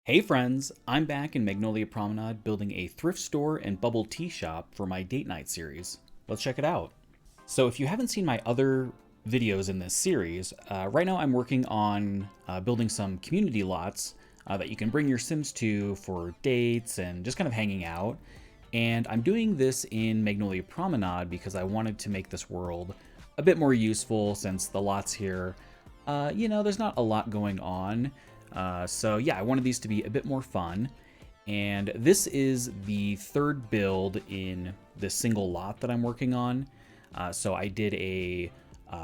Hey friends, I'm back in Magnolia Promenade building a thrift store and bubble tea shop for my date night series. Let's check it out. So if you haven't seen my other videos in this series, right now I'm working on building some community lots that you can bring your Sims to for dates and just kind of hanging out. And I'm doing this in Magnolia Promenade because I wanted to make this world a bit more useful since the lots here, there's not a lot going on. So yeah, I wanted these to be a bit more fun. And this is the third build in this single lot that I'm working on. So I did a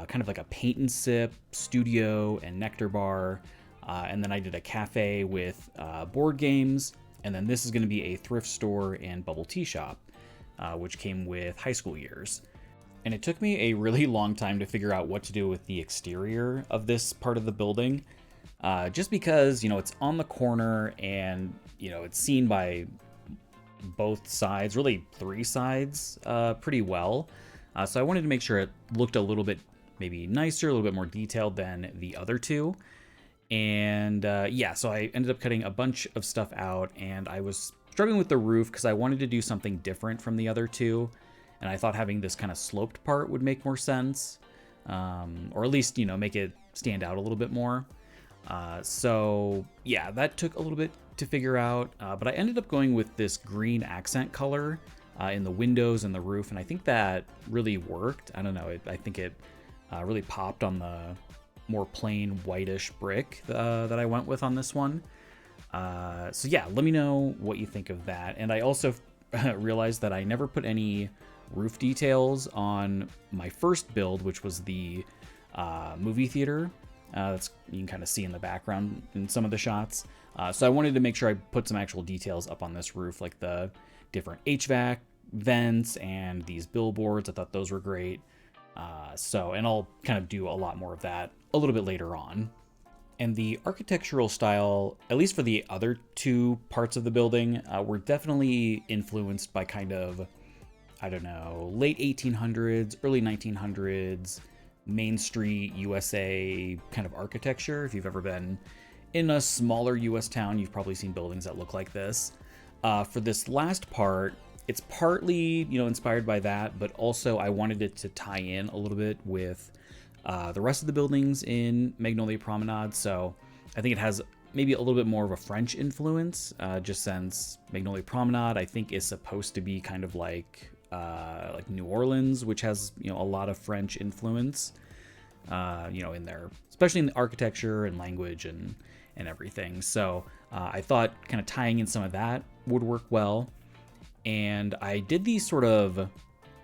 kind of like a paint and sip studio and nectar bar. And then I did a cafe with board games. And then this is going to be a thrift store and bubble tea shop, which came with high school years. And it took me a really long time to figure out what to do with the exterior of this part of the building. Just because, it's on the corner and, it's seen by both sides, really three sides, pretty well. So I wanted to make sure it looked a little bit maybe nicer, a little bit more detailed than the other two. And so I ended up cutting a bunch of stuff out, and I was struggling with the roof because I wanted to do something different from the other two. And I thought having this kind of sloped part would make more sense, or at least, make it stand out a little bit more. So yeah, that took a little bit to figure out, but I ended up going with this green accent color in the windows and the roof, and I think that really worked. I don't know, I think it really popped on the more plain whitish brick that I went with on this one. So yeah, let me know what you think of that. And I also realized that I never put any roof details on my first build, which was the movie theater. That's you can kind of see in the background in some of the shots. So I wanted to make sure I put some actual details up on this roof, like the different HVAC vents and these billboards. I thought those were great. And I'll kind of do a lot more of that a little bit later on. And the architectural style, at least for the other two parts of the building, were definitely influenced by kind of, I don't know, late 1800s, early 1900s, Main Street, USA kind of architecture. If you've ever been in a smaller US town, you've probably seen buildings that look like this. For this last part, it's partly, inspired by that, but also I wanted it to tie in a little bit with the rest of the buildings in Magnolia Promenade. So I think it has maybe a little bit more of a French influence, just since Magnolia Promenade, I think, is supposed to be kind of like New Orleans, which has, a lot of French influence, in there, especially in the architecture and language and everything. So I thought kind of tying in some of that would work well. And I did these sort of,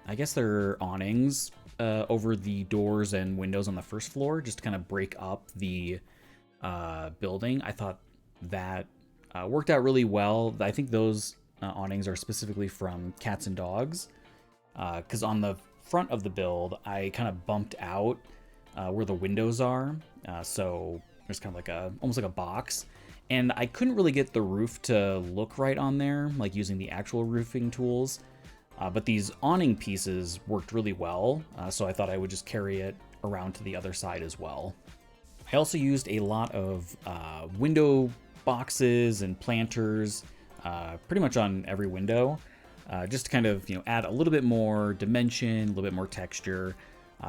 I guess they're awnings over the doors and windows on the first floor, just to kind of break up the building. I thought that worked out really well. I think those awnings are specifically from cats and dogs, because on the front of the build, I kind of bumped out where the windows are. So there's kind of like almost like a box. And I couldn't really get the roof to look right on there, like using the actual roofing tools. But these awning pieces worked really well, so I thought I would just carry it around to the other side as well. I also used a lot of window boxes and planters, pretty much on every window, just to kind of add a little bit more dimension, a little bit more texture.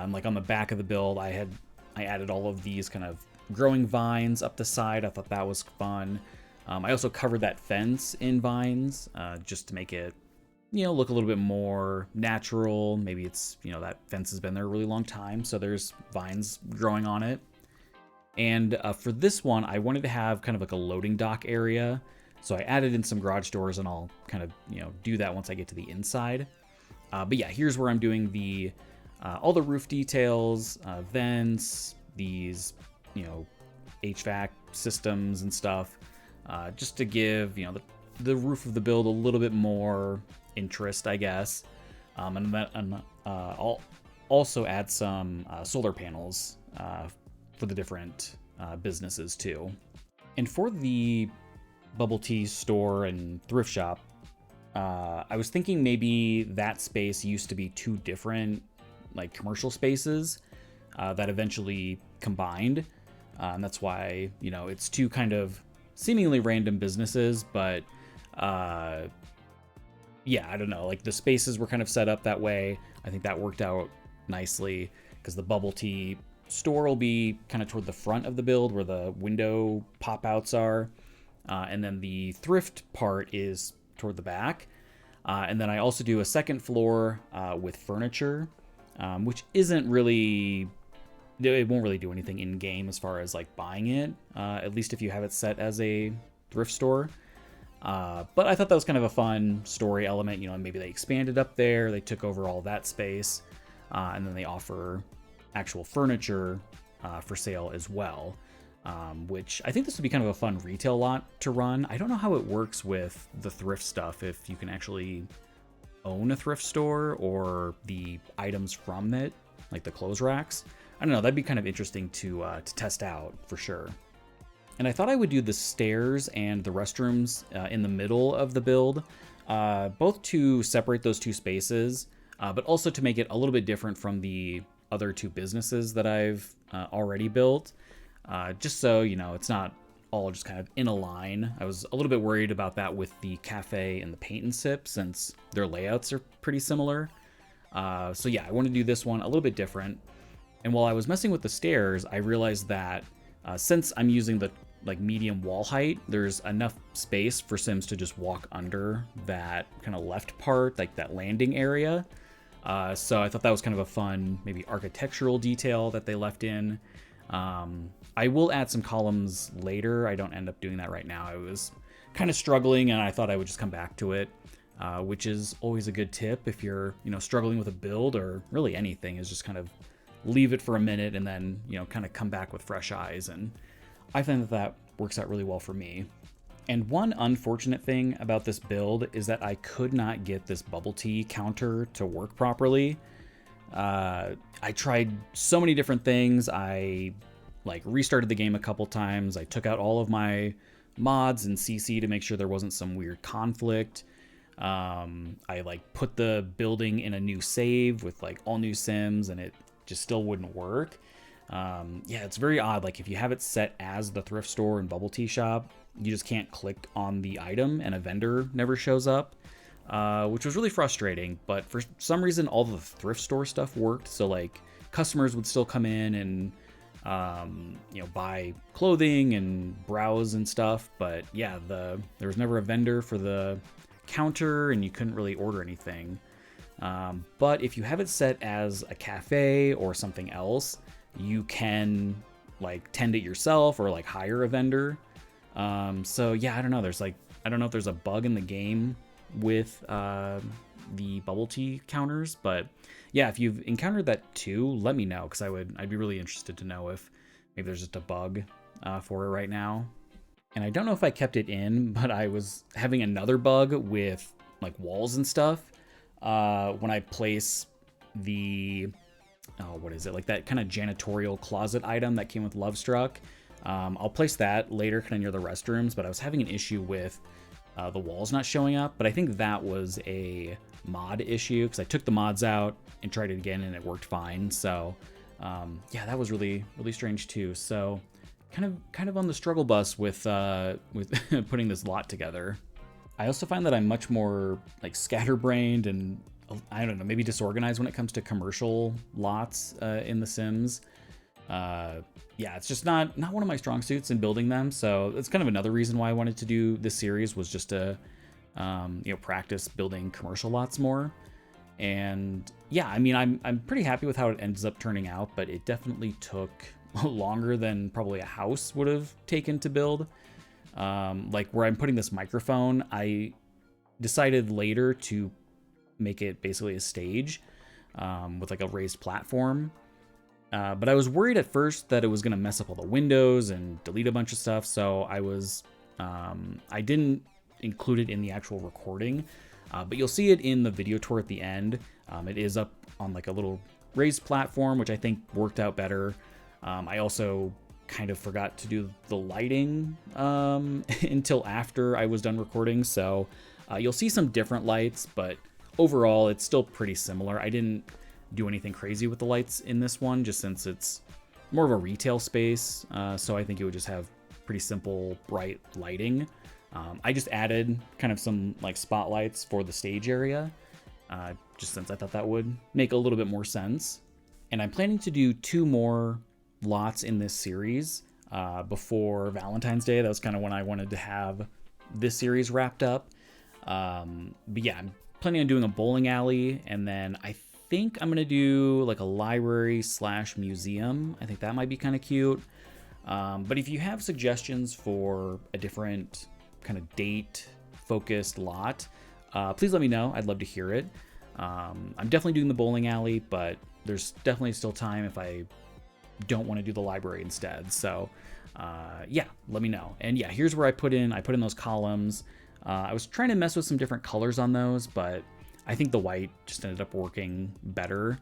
Like on the back of the build, I added all of these kind of growing vines up the side. I thought that was fun. I also covered that fence in vines, just to make it look a little bit more natural. Maybe it's that fence has been there a really long time, so there's vines growing on it. And for this one, I wanted to have kind of like a loading dock area, so I added in some garage doors, and I'll kind of do that once I get to the inside. But yeah, here's where I'm doing the all the roof details, vents, these HVAC systems and stuff, just to give the roof of the build a little bit more interest, I guess. And then I'll also add some solar panels for the different businesses too. And for the bubble tea store and thrift shop, I was thinking maybe that space used to be two different like commercial spaces that eventually combined. And that's why, it's two kind of seemingly random businesses, but yeah, I don't know. Like the spaces were kind of set up that way. I think that worked out nicely because the bubble tea store will be kind of toward the front of the build where the window pop outs are. And then the thrift part is toward the back. And then I also do a second floor with furniture, which isn't really, it won't really do anything in game as far as like buying it, at least if you have it set as a thrift store. But I thought that was kind of a fun story element. You know, maybe they expanded up there, they took over all that space, and then they offer actual furniture for sale as well, which I think this would be kind of a fun retail lot to run. I don't know how it works with the thrift stuff, if you can actually own a thrift store or the items from it, like the clothes racks. I don't know, that'd be kind of interesting to test out for sure. And I thought I would do the stairs and the restrooms in the middle of the build, both to separate those two spaces, but also to make it a little bit different from the other two businesses that I've already built, just so, you know, it's not all just kind of in a line. I was a little bit worried about that with the cafe and the paint and sip, since their layouts are pretty similar. So yeah, I want to do this one a little bit different. And while I was messing with the stairs, I realized that since I'm using the like medium wall height, there's enough space for Sims to just walk under that kind of left part, like that landing area. So I thought that was kind of a fun, maybe architectural detail that they left in. I will add some columns later. I don't end up doing that right now. I was kind of struggling and I thought I would just come back to it, which is always a good tip if you're, you know, struggling with a build or really anything, is just kind of leave it for a minute and then, you know, kind of come back with fresh eyes. And I find that that works out really well for me. And one unfortunate thing about this build is that I could not get this bubble tea counter to work properly. I tried so many different things. I like restarted the game a couple times. I took out all of my mods and CC to make sure there wasn't some weird conflict. I like put the building in a new save with like all new Sims and it just still wouldn't work. Yeah, it's very odd. Like if you have it set as the thrift store and bubble tea shop, you just can't click on the item and a vendor never shows up, which was really frustrating. But for some reason, all the thrift store stuff worked. So like customers would still come in and, you know, buy clothing and browse and stuff. But yeah, there was never a vendor for the counter and you couldn't really order anything. But if you have it set as a cafe or something else, you can like tend it yourself or like hire a vendor. So yeah, I don't know. I don't know if there's a bug in the game with the bubble tea counters, but yeah, if you've encountered that too, let me know, because I'd be really interested to know if maybe there's just a bug for it right now. And I don't know if I kept it in, but I was having another bug with like walls and stuff. When I place the, what is it? Like that kind of janitorial closet item that came with Lovestruck. I'll place that later kind of near the restrooms, but I was having an issue with the walls not showing up. But I think that was a mod issue because I took the mods out and tried it again and it worked fine. So yeah, that was really, really strange too. So kind of on the struggle bus with putting this lot together. I also find that I'm much more like scatterbrained and I don't know, maybe disorganized when it comes to commercial lots in The Sims. Yeah, it's just not one of my strong suits in building them. So that's kind of another reason why I wanted to do this series, was just to you know, practice building commercial lots more. And yeah, I mean, I'm pretty happy with how it ends up turning out, but it definitely took longer than probably a house would have taken to build. Like where I'm putting this microphone, I decided later to make it basically a stage with like a raised platform. But I was worried at first that it was going to mess up all the windows and delete a bunch of stuff. So I didn't include it in the actual recording, but you'll see it in the video tour at the end. It is up on like a little raised platform, which I think worked out better. I also kind of forgot to do the lighting until after I was done recording. So you'll see some different lights, but overall it's still pretty similar. I didn't do anything crazy with the lights in this one, just since it's more of a retail space. So I think it would just have pretty simple, bright lighting. I just added kind of some like spotlights for the stage area, just since I thought that would make a little bit more sense. And I'm planning to do 2 more lots in this series before Valentine's Day. That was kind of when I wanted to have this series wrapped up. But yeah, I'm planning on doing a bowling alley, and then I think I'm gonna do like a library / museum. I think that might be kind of cute. But if you have suggestions for a different kind of date focused lot, please let me know. I'd love to hear it. I'm definitely doing the bowling alley, but there's definitely still time if I don't want to do the library instead. So yeah, let me know. And yeah, here's where I put in those columns. I was trying to mess with some different colors on those, but I think the white just ended up working better.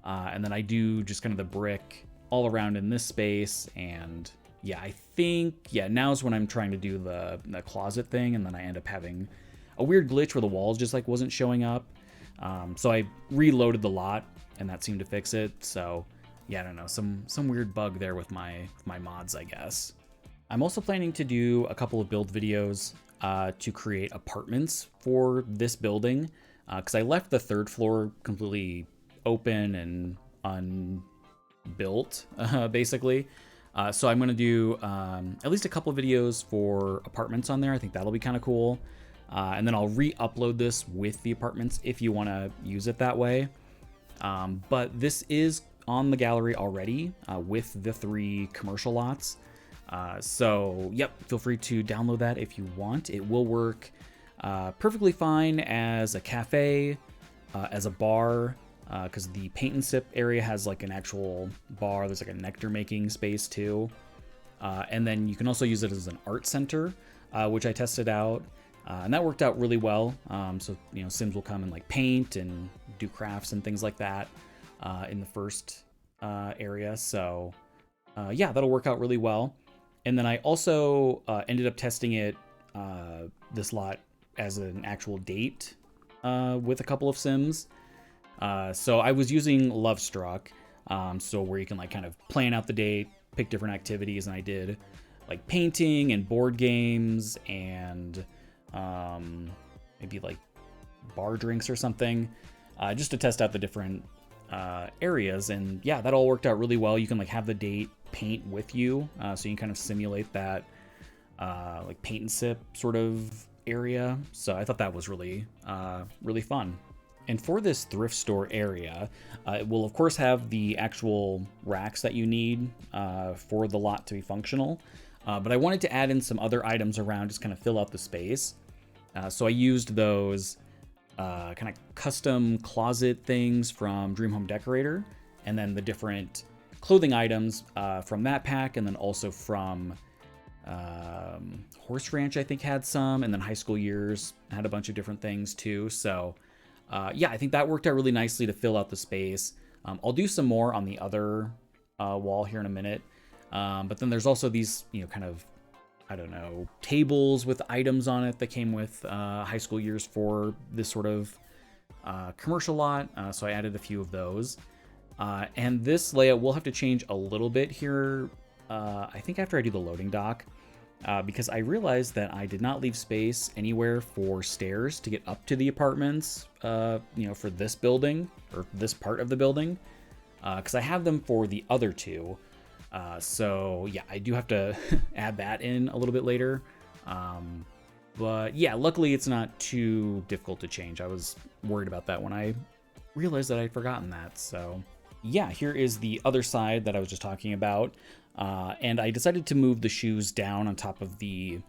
And then I do just kind of the brick all around in this space. And yeah, I think, yeah, now's when I'm trying to do the closet thing. And then I end up having a weird glitch where the walls just like wasn't showing up. So I reloaded the lot and that seemed to fix it. So yeah, I don't know, some weird bug there with my mods, I guess. I'm also planning to do a couple of build videos to create apartments for this building, because I left the 3rd floor completely open and unbuilt, basically. So I'm going to do at least a couple of videos for apartments on there. I think that'll be kind of cool. And then I'll re-upload this with the apartments if you want to use it that way. But this is on the gallery already with the 3 commercial lots. So yep, feel free to download that if you want. It will work perfectly fine as a cafe, as a bar, because the paint and sip area has like an actual bar. There's like a nectar making space too. And then you can also use it as an art center, which I tested out. And that worked out really well. So, you know, Sims will come and like paint and do crafts and things like that in the first area. So yeah, that'll work out really well. And then I also ended up testing it, this lot, as an actual date with a couple of Sims. So I was using Lovestruck, so where you can like kind of plan out the date, pick different activities, and I did like painting and board games and maybe like bar drinks or something, just to test out the different areas. And yeah, that all worked out really well. You can like have the date paint with you, so you can kind of simulate that like paint and sip sort of area. So I thought that was really really fun. And for this thrift store area, it will of course have the actual racks that you need for the lot to be functional. But I wanted to add in some other items around, just kind of fill out the space. So I used those kind of custom closet things from Dream Home Decorator, and then the different clothing items from that pack, and then also from Horse Ranch, I think had some, and then High School Years had a bunch of different things too. So yeah, I think that worked out really nicely to fill out the space. I'll do some more on the other wall here in a minute. But then there's also these, you know, kind of, I don't know, tables with items on it that came with High School Years for this sort of commercial lot. So I added a few of those. And this layout will have to change a little bit here, I think after I do the loading dock, because I realized that I did not leave space anywhere for stairs to get up to the apartments, you know, for this building or this part of the building, because I have them for the other 2. So yeah, I do have to add that in a little bit later. But yeah, luckily it's not too difficult to change. I was worried about that when I realized that I'd forgotten that. So yeah, here is the other side that I was just talking about. And I decided to move the shoes down on top of the,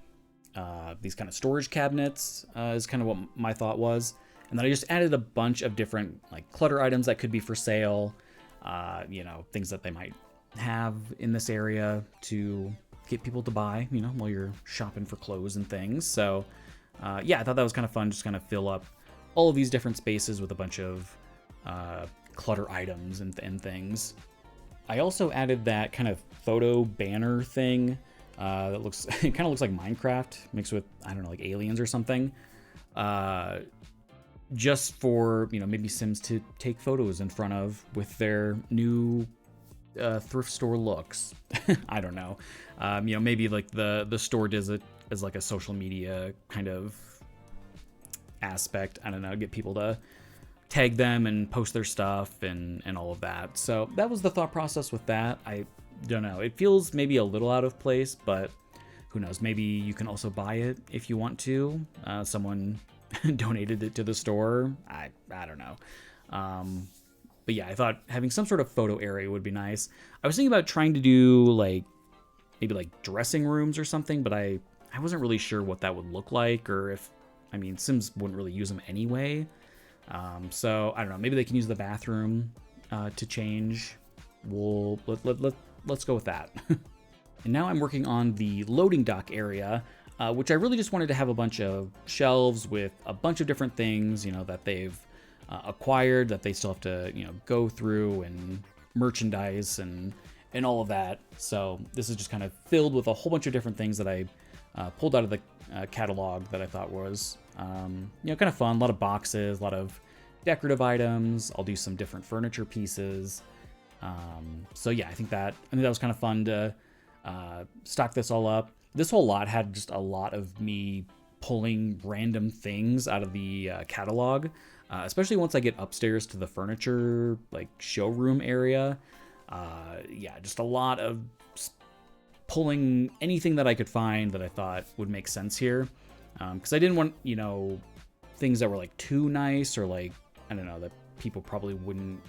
these kind of storage cabinets, is kind of what my thought was. And then I just added a bunch of different like clutter items that could be for sale, you know, things that they might have in this area to get people to buy, you know, while you're shopping for clothes and things. So yeah, I thought that was kind of fun, just kind of fill up all of these different spaces with a bunch of clutter items and things. I also added that kind of photo banner thing that looks, it kind of looks like Minecraft mixed with, I don't know, like aliens or something, just for, you know, maybe Sims to take photos in front of with their new thrift store looks. I don't know. You know, maybe like the store does it as like a social media kind of aspect. I don't know, get people to tag them and post their stuff and all of that. So that was the thought process with that. I don't know. It feels maybe a little out of place, but who knows? Maybe you can also buy it if you want to. Someone donated it to the store. I don't know. But yeah, I thought having some sort of photo area would be nice. I was thinking about trying to do like maybe like dressing rooms or something, but I wasn't really sure what that would look like, or if, I mean, Sims wouldn't really use them anyway. So I don't know, maybe they can use the bathroom to change. Let's go with that. And now I'm working on the loading dock area, which I really just wanted to have a bunch of shelves with a bunch of different things, you know, that they've acquired, that they still have to, you know, go through, and merchandise and all of that. So this is just kind of filled with a whole bunch of different things that I pulled out of the catalog that I thought was, you know, kind of fun. A lot of boxes, a lot of decorative items. I'll do some different furniture pieces. So yeah, I think that was kind of fun to stock this all up. This whole lot had just a lot of me pulling random things out of the catalog, especially once I get upstairs to the furniture like showroom area. Yeah, just a lot of pulling anything that I could find that I thought would make sense here, because I didn't want, you know, things that were like too nice, or like, I don't know, that people probably wouldn't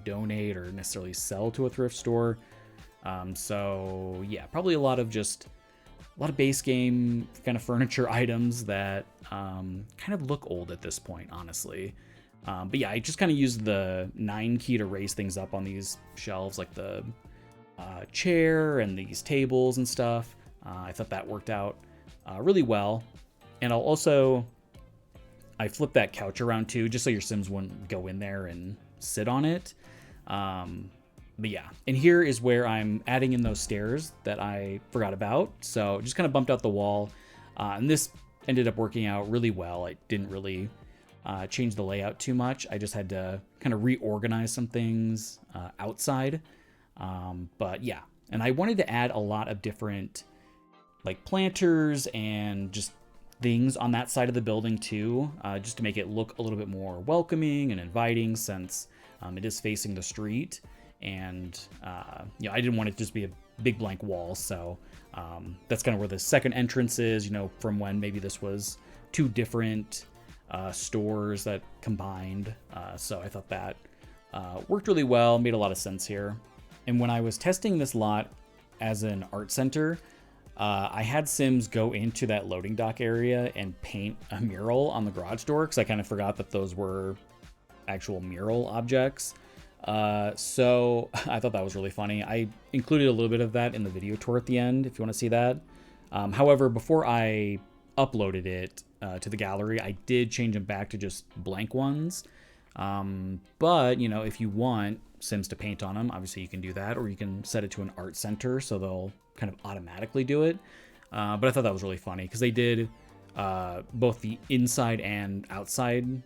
donate or necessarily sell to a thrift store. So yeah, probably a lot of base game kind of furniture items that kind of look old at this point, honestly. But yeah, I just kind of used the 9 key to raise things up on these shelves, like the chair and these tables and stuff. I thought that worked out really well. And I flipped that couch around too, just so your Sims wouldn't go in there and sit on it. But yeah, and here is where I'm adding in those stairs that I forgot about. So just kind of bumped out the wall, and this ended up working out really well. I didn't really change the layout too much. I just had to kind of reorganize some things outside. But yeah, and I wanted to add a lot of different like planters and just things on that side of the building too, just to make it look a little bit more welcoming and inviting, since it is facing the street. And you know, I didn't want it to just be a big blank wall. So that's kind of where the second entrance is, you know, from when maybe this was 2 different stores that combined. So I thought that worked really well, made a lot of sense here. And when I was testing this lot as an art center, I had Sims go into that loading dock area and paint a mural on the garage door, because I kind of forgot that those were actual mural objects. So I thought that was really funny. I included a little bit of that in the video tour at the end, if you want to see that. However, before I uploaded it to the gallery, I did change them back to just blank ones. But, you know, if you want Sims to paint on them, obviously you can do that, or you can set it to an art center so they'll kind of automatically do it. But I thought that was really funny, because they did both the inside and outside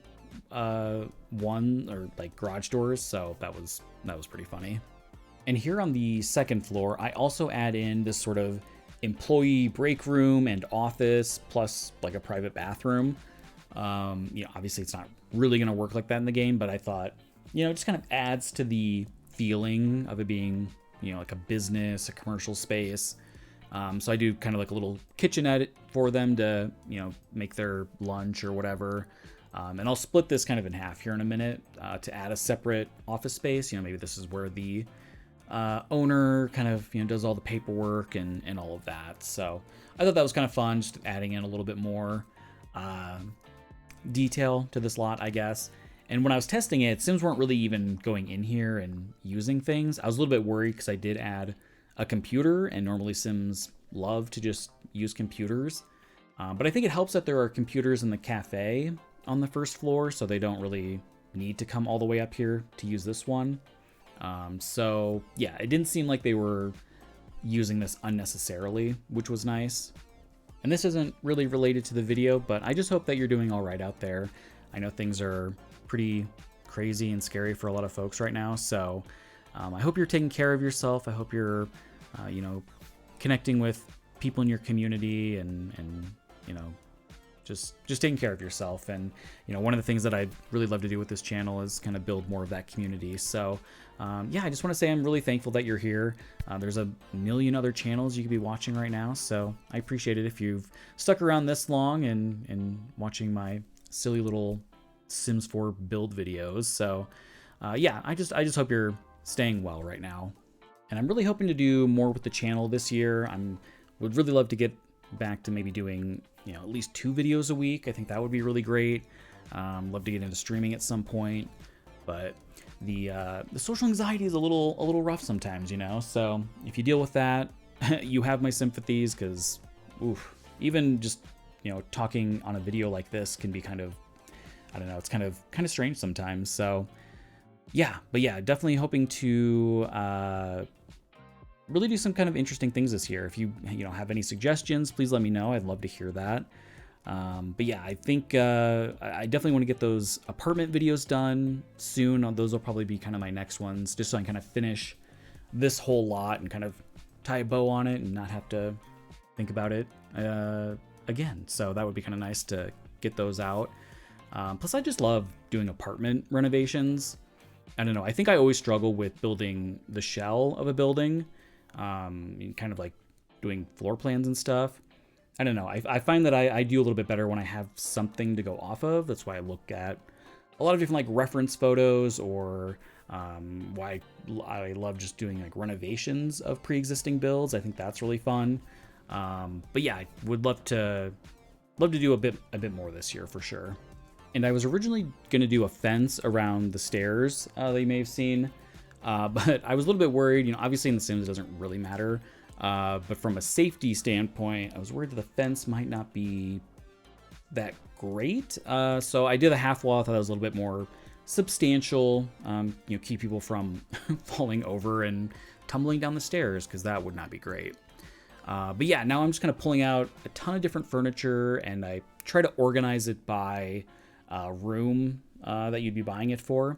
one, or like garage doors, so that was pretty funny. And here on the second floor, I also add in this sort of employee break room and office, plus like a private bathroom. You know, obviously it's not really going to work like that in the game, but I thought, you know, it just kind of adds to the feeling of it being, you know, like a business, a commercial space. So I do kind of like a little kitchenette for them to, you know, make their lunch or whatever. And I'll split this kind of in half here in a minute to add a separate office space. You know, maybe this is where the owner kind of, you know, does all the paperwork and all of that. So I thought that was kind of fun, just adding in a little bit more detail to this lot, I guess. And when I was testing it, Sims weren't really even going in here and using things. I was a little bit worried, because I did add a computer, and normally Sims love to just use computers. But I think it helps that there are computers in the cafe on the first floor, so they don't really need to come all the way up here to use this one. So yeah, it didn't seem like they were using this unnecessarily, which was nice. And this isn't really related to the video, but I just hope that you're doing all right out there. I know things are pretty crazy and scary for a lot of folks right now, so I hope you're taking care of yourself. I hope you're, you know, connecting with people in your community and you know, just taking care of yourself. And you know, one of the things that I'd really love to do with this channel is kind of build more of that community. So yeah, I just want to say I'm really thankful that you're here. There's a million other channels you could be watching right now, so I appreciate it if you've stuck around this long and watching my silly little Sims 4 build videos. So yeah, I just hope you're staying well right now. And I'm really hoping to do more with the channel this year. Would really love to get back to maybe doing, you know, at least 2 videos a week. I think that would be really great. Love to get into streaming at some point, but the social anxiety is a little rough sometimes, you know. So if you deal with that, you have my sympathies, because even just, you know, talking on a video like this can be kind of, I don't know, it's kind of strange sometimes. So yeah, but yeah, definitely hoping to really do some kind of interesting things this year. If you know, have any suggestions, please let me know. I'd love to hear that. But yeah, I think I definitely want to get those apartment videos done soon. Those will probably be kind of my next ones, just so I can kind of finish this whole lot and kind of tie a bow on it and not have to think about it again. So that would be kind of nice to get those out. Plus, I just love doing apartment renovations. I don't know, I think I always struggle with building the shell of a building, kind of like doing floor plans and stuff. I don't know, I find that I do a little bit better when I have something to go off of. That's why I look at a lot of different like reference photos, or why I love just doing like renovations of pre-existing builds. I think that's really fun. But yeah, I would love to do a bit more this year for sure. And I was originally going to do a fence around the stairs that you may have seen, but I was a little bit worried. You know, obviously in The Sims it doesn't really matter, but from a safety standpoint, I was worried that the fence might not be that great. So I did a half wall. I thought that was a little bit more substantial, you know, keep people from falling over and tumbling down the stairs, because that would not be great. But yeah, now I'm just kind of pulling out a ton of different furniture, and I try to organize it by room that you'd be buying it for.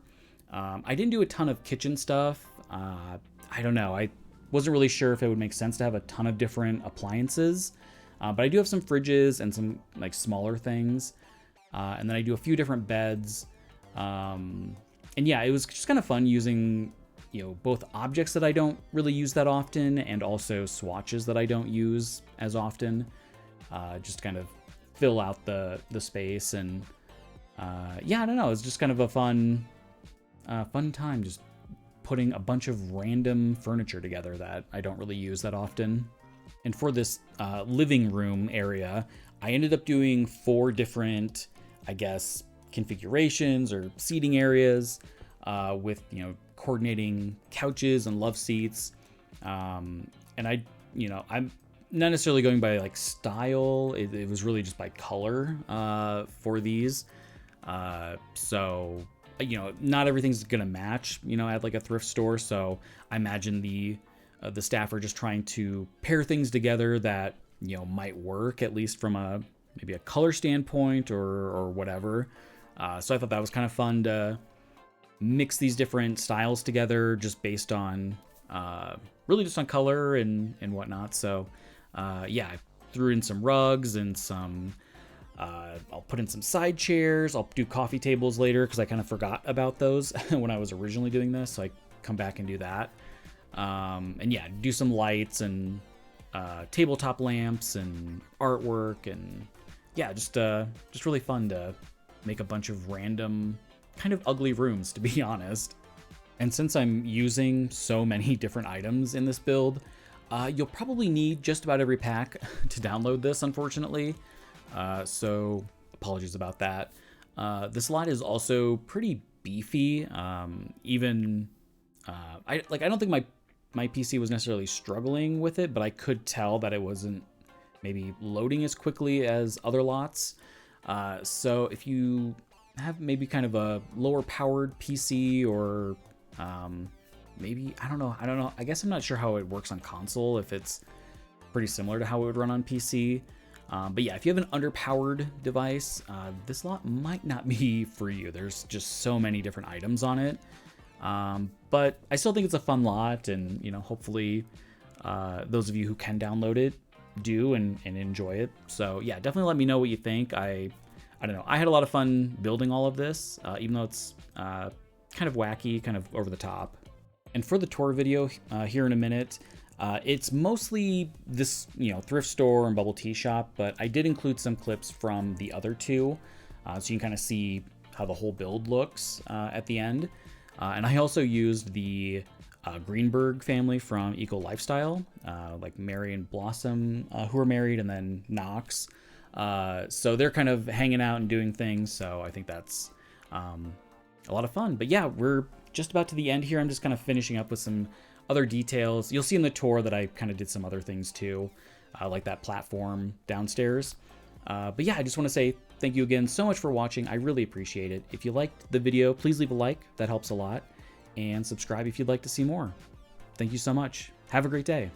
I didn't do a ton of kitchen stuff. I don't know. I wasn't really sure if it would make sense to have a ton of different appliances, but I do have some fridges and some like smaller things. And then I do a few different beds. And yeah, it was just kind of fun using, you know, both objects that I don't really use that often and also swatches that I don't use as often, just kind of fill out the space. And yeah, I don't know, it's just kind of a fun time just putting a bunch of random furniture together that I don't really use that often. And for this living room area, I ended up doing 4 different, I guess, configurations or seating areas, with, you know, coordinating couches and love seats. And I'm not necessarily going by like style. It was really just by color for these. So, you know, not everything's gonna match, you know, at like a thrift store. So I imagine the staff are just trying to pair things together that, you know, might work, at least from maybe a color standpoint or whatever. So I thought that was kind of fun to mix these different styles together just based on really just on color and whatnot. So yeah, I threw in some rugs and some I'll put in some side chairs. I'll do coffee tables later because I kind of forgot about those when I was originally doing this, so I come back and do that. And yeah, do some lights and tabletop lamps and artwork, and yeah, just really fun to make a bunch of random kind of ugly rooms, to be honest. And since I'm using so many different items in this build, you'll probably need just about every pack to download this, unfortunately. So apologies about that. This lot is also pretty beefy. I don't think my PC was necessarily struggling with it, but I could tell that it wasn't maybe loading as quickly as other lots. So if you have maybe kind of a lower powered PC, or maybe, I don't know. I guess I'm not sure how it works on console, if it's pretty similar to how it would run on PC. But yeah, if you have an underpowered device, this lot might not be for you. There's just so many different items on it. But I still think it's a fun lot, and hopefully those of you who can download it do and enjoy it. So yeah, definitely let me know what you think. I don't know. I had a lot of fun building all of this, even though it's kind of wacky, kind of over the top. And for the tour video here in a minute, it's mostly this, thrift store and bubble tea shop, but I did include some clips from the other two, so you can kind of see how the whole build looks at the end. And I also used the Greenberg family from Eco Lifestyle, like Mary and Blossom, who are married, and then Knox. So they're kind of hanging out and doing things, so I think that's a lot of fun. But yeah, we're just about to the end here. I'm just kind of finishing up with some other details. You'll see in the tour that I kind of did some other things too, like that platform downstairs. But yeah, I just want to say thank you again so much for watching. I really appreciate it. If you liked the video, please leave a like. That helps a lot. And subscribe if you'd like to see more. Thank you so much. Have a great day.